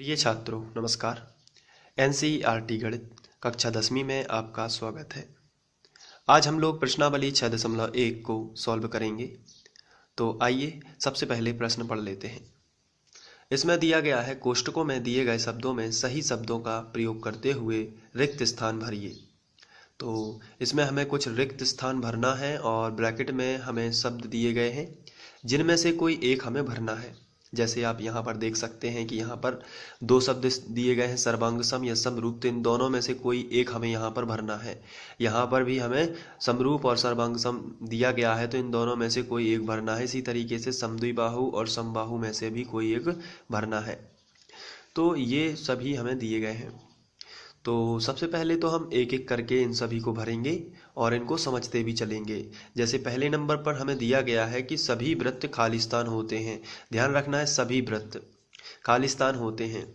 प्रिय छात्रों नमस्कार। एनसीईआरटी गणित कक्षा 10वीं में आपका स्वागत है। आज हम लोग प्रश्नावली 6.1 को सॉल्व करेंगे। तो आइए सबसे पहले प्रश्न पढ़ लेते हैं। इसमें दिया गया है कोष्टकों में दिए गए शब्दों में सही शब्दों का प्रयोग करते हुए रिक्त स्थान भरिए। तो इसमें हमें कुछ रिक्त स्थान भरना है और ब्रैकेट में हमें शब्द दिए गए हैं जिनमें से कोई एक हमें भरना है। जैसे आप यहाँ पर देख सकते हैं कि यहाँ पर दो शब्द दिए गए हैं, सर्वांग सम या समरूप। तो इन दोनों में से कोई एक हमें यहाँ पर भरना है। यहाँ पर भी हमें समरूप और सर्वांग सम दिया गया है, तो इन दोनों में से कोई एक भरना है। इसी तरीके से समद्विबाहु और समबाहु में से भी कोई एक भरना है। तो ये सभी हमें दिए गए हैं। तो सबसे पहले तो हम एक एक करके इन सभी को भरेंगे और इनको समझते भी चलेंगे। जैसे पहले नंबर पर हमें दिया गया है कि सभी वृत्त खालिस्तान होते हैं। ध्यान रखना है, सभी वृत्त खालिस्तान होते हैं।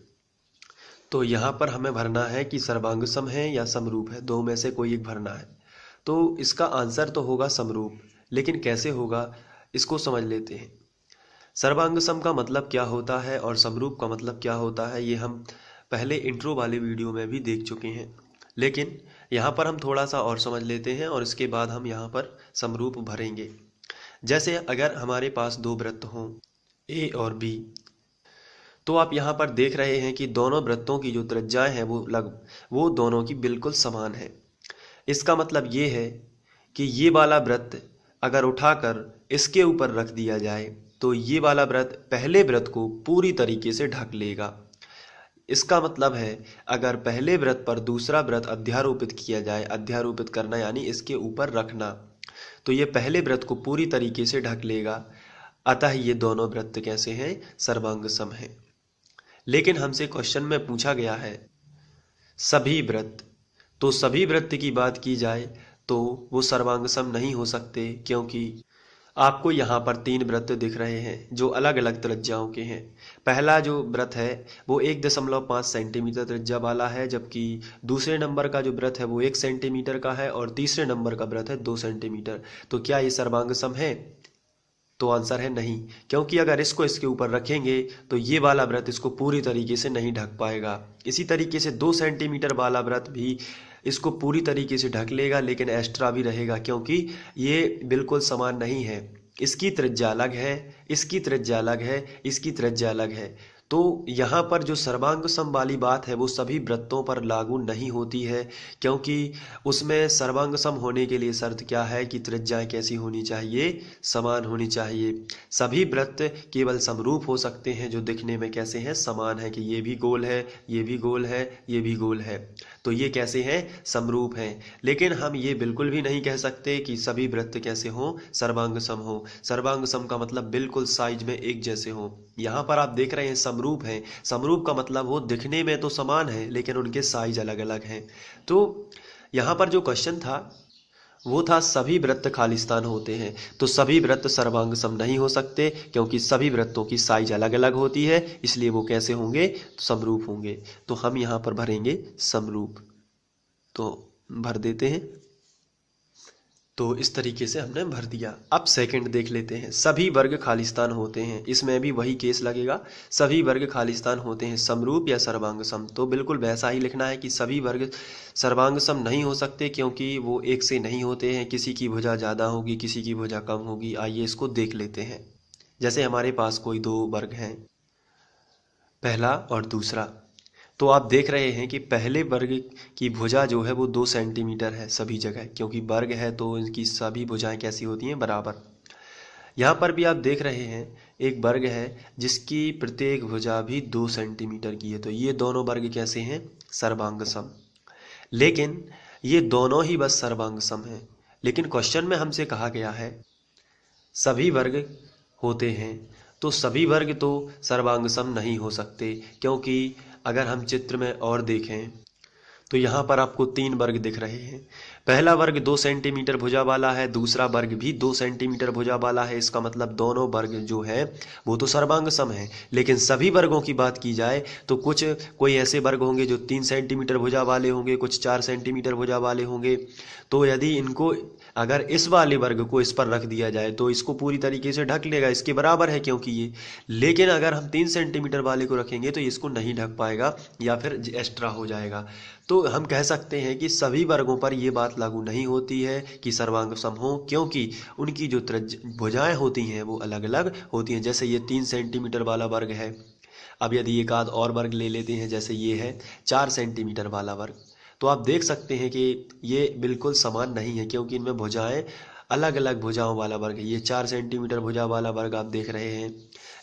तो यहाँ पर हमें भरना है कि सर्वांग सम है या समरूप है, दो में से कोई एक भरना है। तो इसका आंसर तो होगा समरूप, लेकिन कैसे होगा इसको समझ लेते हैं। सर्वांग सम का मतलब क्या होता है और समरूप का मतलब क्या होता है, ये हम पहले इंट्रो वाले वीडियो में भी देख चुके हैं। लेकिन यहाँ पर हम थोड़ा सा और समझ लेते हैं और इसके बाद हम यहाँ पर समरूप भरेंगे। जैसे अगर हमारे पास दो वृत्त हों ए और बी, तो आप यहाँ पर देख रहे हैं कि दोनों वृत्तों की जो त्रिज्याएं हैं वो दोनों की बिल्कुल समान है। इसका मतलब ये है कि ये वाला वृत्त अगर उठाकर इसके ऊपर रख दिया जाए तो ये वाला वृत्त पहले वृत्त को पूरी तरीके से ढक लेगा। इसका मतलब है अगर पहले वृत्त पर दूसरा वृत्त अध्यारोपित किया जाए, अध्यारोपित करना यानी इसके ऊपर रखना, तो ये पहले वृत्त को पूरी तरीके से ढक लेगा। अतः ये दोनों वृत्त कैसे हैं, सर्वांग सम हैं। लेकिन हमसे क्वेश्चन में पूछा गया है सभी वृत्त, तो सभी वृत्त की बात की जाए तो वो सर्वांग सम नहीं हो सकते, क्योंकि आपको यहाँ पर तीन वृत्त दिख रहे हैं जो अलग अलग त्रिज्याओं के हैं। पहला जो वृत्त है वो 1.5 सेंटीमीटर त्रिज्या वाला है, जबकि दूसरे नंबर का जो वृत्त है वो 1 सेंटीमीटर का है और तीसरे नंबर का वृत्त है 2 सेंटीमीटर। तो क्या ये सर्वांग सम है? तो आंसर है नहीं, क्योंकि अगर इसको इसके ऊपर रखेंगे तो ये वाला वृत्त इसको पूरी तरीके से नहीं ढक पाएगा। इसी तरीके से 2 सेंटीमीटर वाला वृत्त भी इसको पूरी तरीके से ढक लेगा, लेकिन एक्स्ट्रा भी रहेगा, क्योंकि ये बिल्कुल समान नहीं है। इसकी त्रिज्या अलग है, इसकी त्रिज्या अलग है, इसकी त्रिज्या अलग है। तो यहाँ पर जो सर्वांग सम वाली बात है वो सभी वृत्तों पर लागू नहीं होती है, क्योंकि उसमें सर्वांग सम होने के लिए शर्त क्या है कि त्रिज्याएं कैसी होनी चाहिए, समान होनी चाहिए। सभी वृत्त केवल समरूप हो सकते हैं जो दिखने में कैसे हैं, समान है, कि ये भी गोल है, ये भी गोल है, ये भी गोल है। तो ये कैसे हैं, समरूप हैं। लेकिन हम ये बिल्कुल भी नहीं कह सकते कि सभी वृत्त कैसे हों, सर्वांग सम हो। सर्वांग सम का मतलब बिल्कुल साइज में एक जैसे हों। यहाँ पर आप देख रहे हैं समरूप हैं। समरूप का मतलब वो दिखने में तो समान है लेकिन उनके साइज अलग अलग हैं। तो यहाँ पर जो क्वेश्चन था वो था सभी वृत्त खालिस्तान होते हैं, तो सभी वृत्त सर्वांग सम नहीं हो सकते, क्योंकि सभी वृत्तों की साइज अलग अलग होती है, इसलिए वो कैसे होंगे, समरूप होंगे। तो हम यहाँ पर भरेंगे समरूप। तो भर देते हैं। तो इस तरीके से हमने भर दिया। अब सेकंड देख लेते हैं, सभी वर्ग खालिस्तान होते हैं। इसमें भी वही केस लगेगा, सभी वर्ग खालिस्तान होते हैं, समरूप या सर्वांग सम। तो बिल्कुल वैसा ही लिखना है कि सभी वर्ग सर्वांग सम नहीं हो सकते, क्योंकि वो एक से नहीं होते हैं। किसी की भुजा ज़्यादा होगी, किसी की भुजा कम होगी। आइए इसको देख लेते हैं। जैसे हमारे पास कोई दो वर्ग हैं, पहला और दूसरा, तो आप देख रहे हैं कि पहले वर्ग की भुजा जो है वो 2 सेंटीमीटर है सभी जगह, क्योंकि वर्ग है तो इनकी सभी भुजाएं कैसी होती हैं, बराबर। यहाँ पर भी आप देख रहे हैं एक वर्ग है जिसकी प्रत्येक भुजा भी 2 सेंटीमीटर की है। तो ये दोनों वर्ग कैसे हैं, सर्वांग सम। लेकिन ये दोनों ही बस सर्वांग सम हैं। लेकिन क्वेश्चन में हमसे कहा गया है सभी वर्ग होते हैं, तो सभी वर्ग तो सर्वांग सम नहीं हो सकते, क्योंकि अगर हम चित्र में और देखें तो यहाँ पर आपको 3 वर्ग दिख रहे हैं। पहला वर्ग 2 सेंटीमीटर भुजा वाला है, दूसरा वर्ग भी 2 सेंटीमीटर भुजा वाला है। इसका मतलब दोनों वर्ग जो है वो तो सर्वांग सम है। लेकिन सभी वर्गों की बात की जाए तो कोई ऐसे वर्ग होंगे जो 3 सेंटीमीटर भुजा वाले होंगे, कुछ 4 सेंटीमीटर भुजा वाले होंगे। तो यदि इनको अगर इस वाले वर्ग को इस पर रख दिया जाए तो इसको पूरी तरीके से ढक लेगा, इसके बराबर है क्योंकि ये। लेकिन अगर हम 3 सेंटीमीटर वाले को रखेंगे तो इसको नहीं ढक पाएगा या फिर एक्स्ट्रा हो जाएगा। तो हम कह सकते हैं कि सभी वर्गों पर ये बात लागू नहीं होती है कि सर्वांग सम हो, क्योंकि उनकी जो भुजाएं होती हैं वो अलग अलग होती हैं। जैसे ये 3 सेंटीमीटर वाला वर्ग है, अब यदि एक आध और वर्ग ले लेते हैं, जैसे ये है 4 सेंटीमीटर वाला वर्ग, तो आप देख सकते हैं कि ये बिल्कुल समान नहीं है, क्योंकि इनमें भुजाएं अलग अलग भुजाओं वाला वर्ग है। ये 4 सेंटीमीटर भुजा वाला वर्ग आप देख रहे हैं,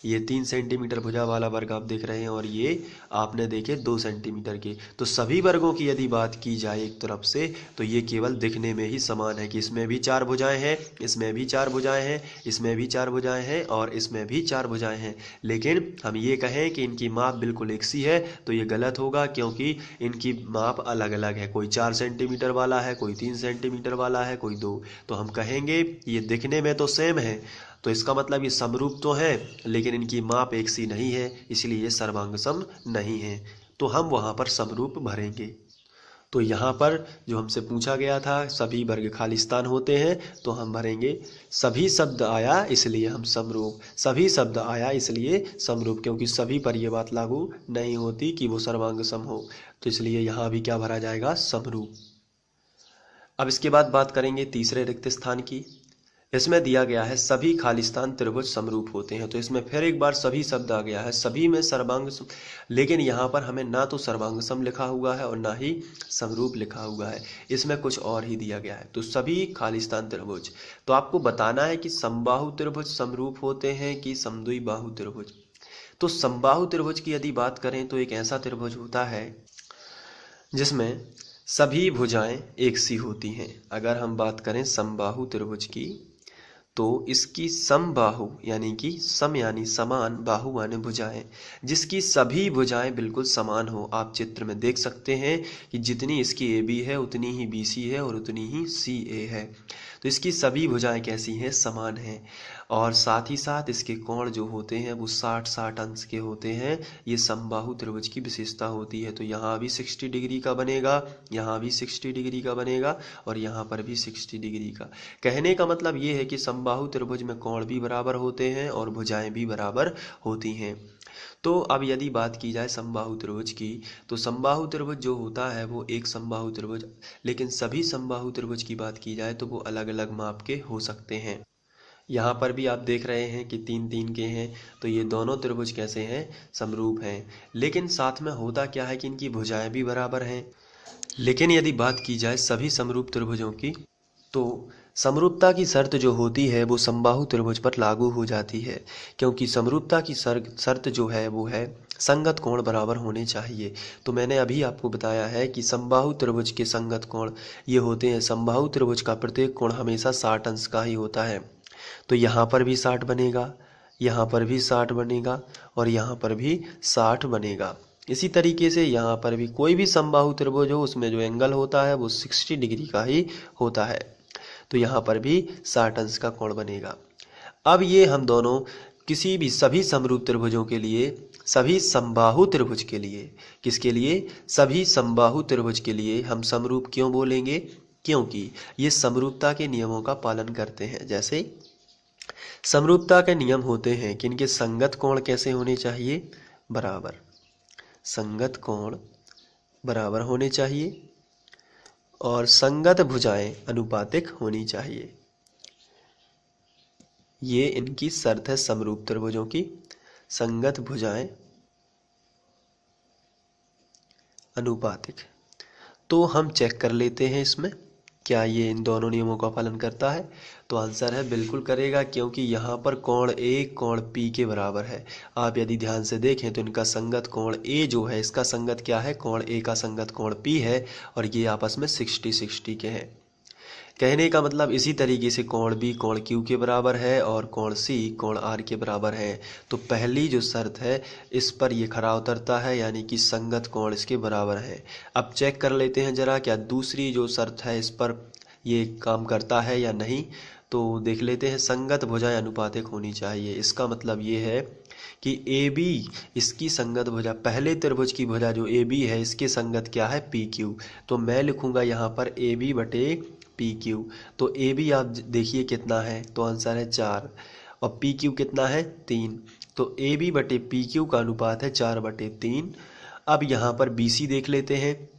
ये 3 सेंटीमीटर भुजा वाला वर्ग आप देख रहे हैं, और ये आपने देखे 2 सेंटीमीटर के। तो सभी वर्गों की यदि बात की जाए एक तरफ से तो ये केवल दिखने में ही समान है कि इसमें भी 4 भुजाएं हैं, इसमें भी 4 भुजाएं हैं, इसमें भी 4 भुजाएं हैं और इसमें भी 4 भुजाएं हैं। लेकिन हम ये कहें कि इनकी माप बिल्कुल एक सी है तो ये गलत होगा, क्योंकि इनकी माप अलग अलग है। कोई 4 सेंटीमीटर वाला है, कोई 3 सेंटीमीटर वाला है, कोई 2। तो हम कहेंगे ये दिखने में तो सेम है, तो इसका मतलब ये समरूप तो है, लेकिन इनकी माप एक सी नहीं है, इसलिए ये सर्वांग सम नहीं है। तो हम वहाँ पर समरूप भरेंगे। तो यहाँ पर जो हमसे पूछा गया था सभी वर्ग खाली स्थान होते हैं, तो हम भरेंगे सभी शब्द आया इसलिए हम समरूप, सभी शब्द आया इसलिए समरूप, क्योंकि सभी पर यह बात लागू नहीं होती कि वो सर्वांग सम हो। तो इसलिए यहाँ भी क्या भरा जाएगा, समरूप। अब इसके बाद बात करेंगे तीसरे रिक्त स्थान की। इसमें दिया गया है सभी खाली स्थान त्रिभुज समरूप होते हैं। तो इसमें फिर एक बार सभी शब्द आ गया है, सभी में सर्वांग सम, लेकिन यहाँ पर हमें ना तो सर्वांग सम लिखा हुआ है और ना ही समरूप लिखा हुआ है, इसमें कुछ और ही दिया गया है। तो सभी खाली स्थान त्रिभुज, तो आपको बताना है कि समबाहु त्रिभुज समरूप होते हैं कि समद्विबाहु त्रिभुज। तो समबाहु त्रिभुज की यदि बात करें तो एक ऐसा त्रिभुज होता है जिसमें सभी भुजाएं एक सी होती हैं। अगर हम बात करें समबाहु त्रिभुज की तो इसकी समबाहु यानी कि सम यानी समान, बाहु माने भुजाएं, जिसकी सभी भुजाएं बिल्कुल समान हो। आप चित्र में देख सकते हैं कि जितनी इसकी ए बी है उतनी ही बी सी है और उतनी ही सी ए है। तो इसकी सभी भुजाएं कैसी हैं, समान हैं, और साथ ही साथ इसके कोण जो होते हैं वो 60-60 अंश के होते हैं। ये समबाहु त्रिभुज की विशेषता होती है। तो यहाँ भी 60 डिग्री का बनेगा, यहाँ भी 60 डिग्री का बनेगा और यहाँ पर भी 60 डिग्री का। कहने का मतलब ये है कि समबाहु त्रिभुज में कोण भी बराबर होते हैं और भुजाएं भी बराबर होती हैं। तो अब यदि बात की जाए समबाहु त्रिभुज की, तो समबाहु त्रिभुज जो होता है वो एक समबाहु त्रिभुज, लेकिन सभी समबाहु त्रिभुज की बात की जाए तो वो अलग अलग माप के हो सकते हैं। यहाँ पर भी आप देख रहे हैं कि 3-3 के हैं, तो ये दोनों त्रिभुज कैसे हैं, समरूप हैं। लेकिन साथ में होता क्या है कि इनकी भुजाएं भी बराबर हैं। लेकिन यदि बात की जाए सभी समरूप त्रिभुजों की, तो समरूपता की शर्त जो होती है वो समबाहु त्रिभुज पर लागू हो जाती है, क्योंकि समरूपता की शर्त जो है वो है संगत कोण बराबर होने चाहिए। तो मैंने अभी आपको बताया है कि समबाहु त्रिभुज के संगत कोण ये होते हैं, समबाहु त्रिभुज का प्रत्येक कोण हमेशा 60 अंश का ही होता है। तो यहाँ पर भी 60 बनेगा, यहाँ पर भी 60 बनेगा और यहाँ पर भी 60 बनेगा। इसी तरीके से यहाँ पर भी कोई भी समबाहु त्रिभुज हो उसमें जो एंगल होता है वो 60 डिग्री का ही होता है। तो यहाँ पर भी 60 अंश का कोण बनेगा। अब ये हम दोनों किसी भी सभी समरूप त्रिभुजों के लिए, सभी समबाहु त्रिभुज के लिए, किसके लिए, सभी समबाहु त्रिभुज के लिए हम समरूप क्यों बोलेंगे, क्योंकि ये समरूपता के नियमों का पालन करते हैं। जैसे समरूपता के नियम होते हैं कि इनके संगत कोण कैसे होने चाहिए, बराबर, संगत कोण बराबर होने चाहिए और संगत भुजाएं अनुपातिक होनी चाहिए। ये इनकी शर्त है समरूप त्रिभुजों की, संगत भुजाएं अनुपातिक। तो हम चेक कर लेते हैं इसमें क्या ये इन दोनों नियमों का पालन करता है। तो आंसर है बिल्कुल करेगा, क्योंकि यहाँ पर कोण ए कोण पी के बराबर है। आप यदि ध्यान से देखें तो इनका संगत कोण ए जो है इसका संगत क्या है, कोण ए का संगत कोण पी है और ये आपस में 60-60 के हैं। कहने का मतलब इसी तरीके से कोण बी कोण क्यू के बराबर है और कोण सी कोण आर के बराबर है। तो पहली जो शर्त है इस पर ये खरा उतरता है, यानी कि संगत कोण इसके बराबर है। अब चेक कर लेते हैं जरा क्या दूसरी जो शर्त है इस पर ये काम करता है या नहीं। तो देख लेते हैं, संगत भुजाएं अनुपातिक होनी चाहिए। इसका मतलब ये है कि ए बी इसकी संगत भुजा, पहले त्रिभुज की भुजा जो ए बी है इसके संगत क्या है, पी क्यू। तो मैं लिखूंगा यहाँ पर ए बी बटे पी क्यू। तो ए बी आप देखिए कितना है, तो आंसर है 4 और पी क्यू कितना है 3। तो ए बी बटे पी क्यू का अनुपात है 4/3। अब यहाँ पर बी सी देख लेते हैं,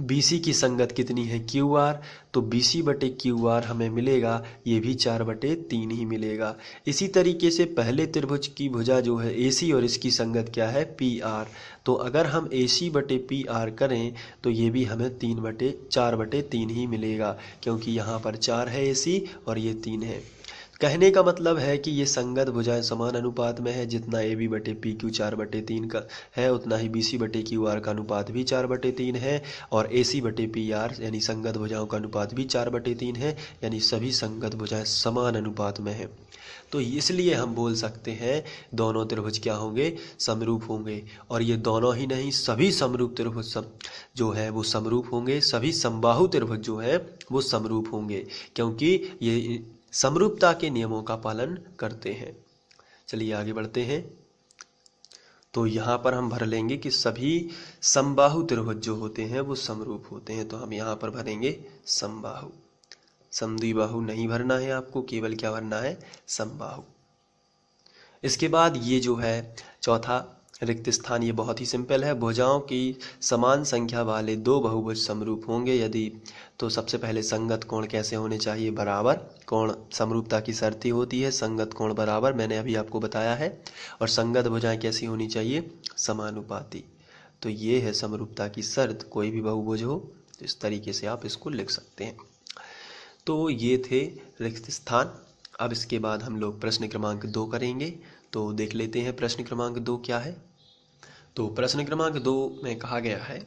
BC की संगत कितनी है QR। तो BC बटे QR हमें मिलेगा, ये भी 4/3 ही मिलेगा। इसी तरीके से पहले त्रिभुज की भुजा जो है AC और इसकी संगत क्या है PR। तो अगर हम AC बटे PR करें तो ये भी हमें 4/3 ही मिलेगा, क्योंकि यहाँ पर 4 है AC और ये 3 है। कहने का मतलब है कि ये संगत भुजाएं समान अनुपात में है, जितना ए बी बटे पी क्यू 4/3 का है उतना ही बी सी बटे क्यू आर का अनुपात भी 4/3 है, और ए सी बटे पी आर यानी संगत भुजाओं का अनुपात भी 4/3 है, यानी सभी संगत भुजाएं समान अनुपात में है। तो इसलिए हम बोल सकते हैं दोनों त्रिभुज क्या होंगे, समरूप होंगे। और ये दोनों ही नहीं, सभी समरूप त्रिभुज जो है वो समरूप होंगे, सभी समबाहु त्रिभुज जो है वो समरूप होंगे, क्योंकि ये समरूपता के नियमों का पालन करते हैं। चलिए आगे बढ़ते हैं। तो यहाँ पर हम भर लेंगे कि सभी समबाहु त्रिभुज जो होते हैं वो समरूप होते हैं। तो हम यहाँ पर भरेंगे समबाहु, समद्विबाहु नहीं भरना है आपको, केवल क्या भरना है, समबाहु। इसके बाद ये जो है चौथा रिक्त स्थान, ये बहुत ही सिंपल है। भुजाओं की समान संख्या वाले दो बहुभुज समरूप होंगे यदि, तो सबसे पहले संगत कोण कैसे होने चाहिए, बराबर। कोण समरूपता की शर्त ही होती है संगत कोण बराबर, मैंने अभी आपको बताया है। और संगत भुजाएं कैसी होनी चाहिए, समानुपाती। तो ये है समरूपता की शर्त, कोई भी बहुभुज हो तो इस तरीके से आप इसको लिख सकते हैं। तो ये थे रिक्त स्थान। अब इसके बाद हम लोग प्रश्न क्रमांक 2 करेंगे। तो देख लेते हैं प्रश्न क्रमांक 2 क्या है। तो प्रश्न क्रमांक 2 में कहा गया है,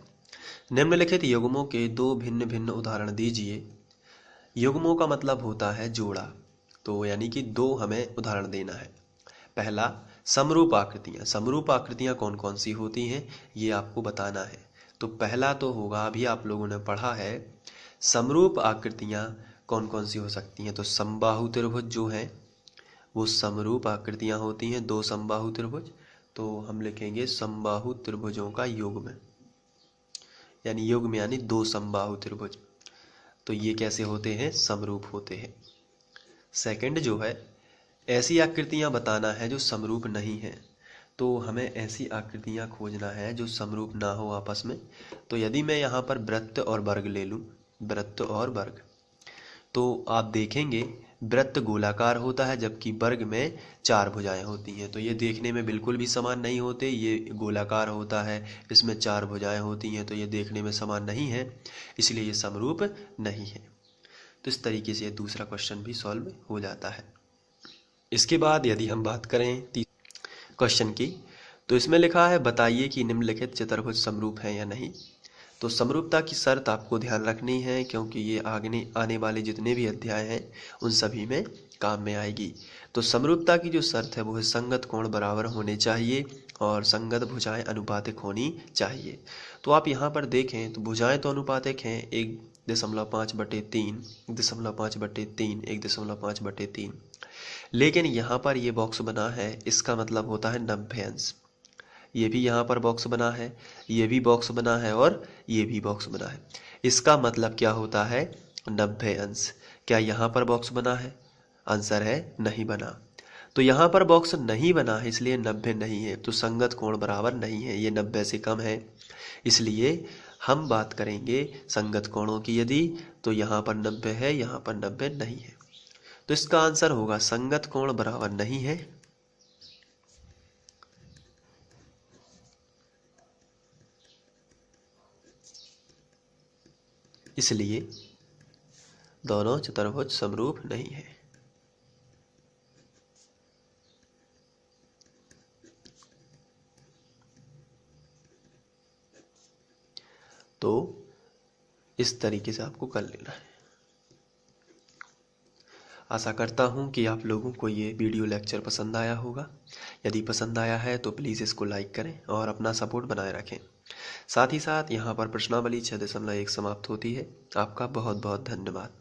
निम्नलिखित युग्मों के दो भिन्न भिन्न उदाहरण दीजिए। युग्मों का मतलब होता है जोड़ा, तो यानी कि दो हमें उदाहरण देना है। पहला, समरूप आकृतियाँ। समरूप आकृतियाँ कौन कौन सी होती हैं ये आपको बताना है। तो पहला तो होगा, अभी आप लोगों ने पढ़ा है, समरूप आकृतियाँ कौन कौन सी हो सकती हैं। तो समबाहु त्रिभुज जो हैं वो समरूप आकृतियाँ होती हैं, दो समबाहु त्रिभुज। तो हम लिखेंगे समबाहु त्रिभुजों का युग्म, यानी युग्म यानी दो समबाहु त्रिभुज। तो ये कैसे होते हैं, समरूप होते हैं। सेकंड जो है, ऐसी आकृतियां बताना है जो समरूप नहीं है। तो हमें ऐसी आकृतियां खोजना है जो समरूप ना हो आपस में। तो यदि मैं यहाँ पर वृत्त और वर्ग ले लूँ, वृत्त और वर्ग, तो आप देखेंगे वृत्त गोलाकार होता है जबकि वर्ग में 4 भुजाएं होती हैं। तो ये देखने में बिल्कुल भी समान नहीं होते, ये गोलाकार होता है इसमें 4 भुजाएं होती हैं, तो ये देखने में समान नहीं है, इसलिए ये समरूप नहीं है। तो इस तरीके से दूसरा क्वेश्चन भी सॉल्व हो जाता है। इसके बाद यदि हम बात करें क्वेश्चन की, तो इसमें लिखा है बताइए कि निम्नलिखित चतुर्भुज समरूप हैं या नहीं। तो समरूपता की शर्त आपको ध्यान रखनी है, क्योंकि ये आगे आने वाले जितने भी अध्याय हैं उन सभी में काम में आएगी। तो समरूपता की जो शर्त है वो है संगत कोण बराबर होने चाहिए और संगत भुजाएं अनुपातिक होनी चाहिए। तो आप यहाँ पर देखें तो भुजाएं तो अनुपातिक हैं, 1.5/3, 1.5/3, 1.5/3, लेकिन यहाँ पर ये बॉक्स बना है, इसका मतलब होता है 90 अंश। ये भी यहाँ पर बॉक्स बना है, ये भी बॉक्स बना है और ये भी बॉक्स बना है। इसका मतलब क्या होता है, 90 अंश। क्या यहाँ पर बॉक्स बना है, आंसर है नहीं बना। तो यहाँ पर बॉक्स नहीं बना है इसलिए 90 नहीं है, तो संगत कोण बराबर नहीं है, ये 90 से कम है। इसलिए हम बात करेंगे संगत कोणों की यदि, तो यहाँ पर 90 है, यहाँ पर 90 नहीं है। तो इसका आंसर होगा संगत कोण बराबर नहीं है। इसलिए दोनों चतुर्भुज समरूप नहीं है। तो इस तरीके से आपको कर लेना है। आशा करता हूँ कि आप लोगों को ये वीडियो लेक्चर पसंद आया होगा। यदि पसंद आया है तो प्लीज़ इसको लाइक करें और अपना सपोर्ट बनाए रखें। साथ ही साथ यहाँ पर प्रश्नावली 6.1 समाप्त होती है। आपका बहुत बहुत धन्यवाद।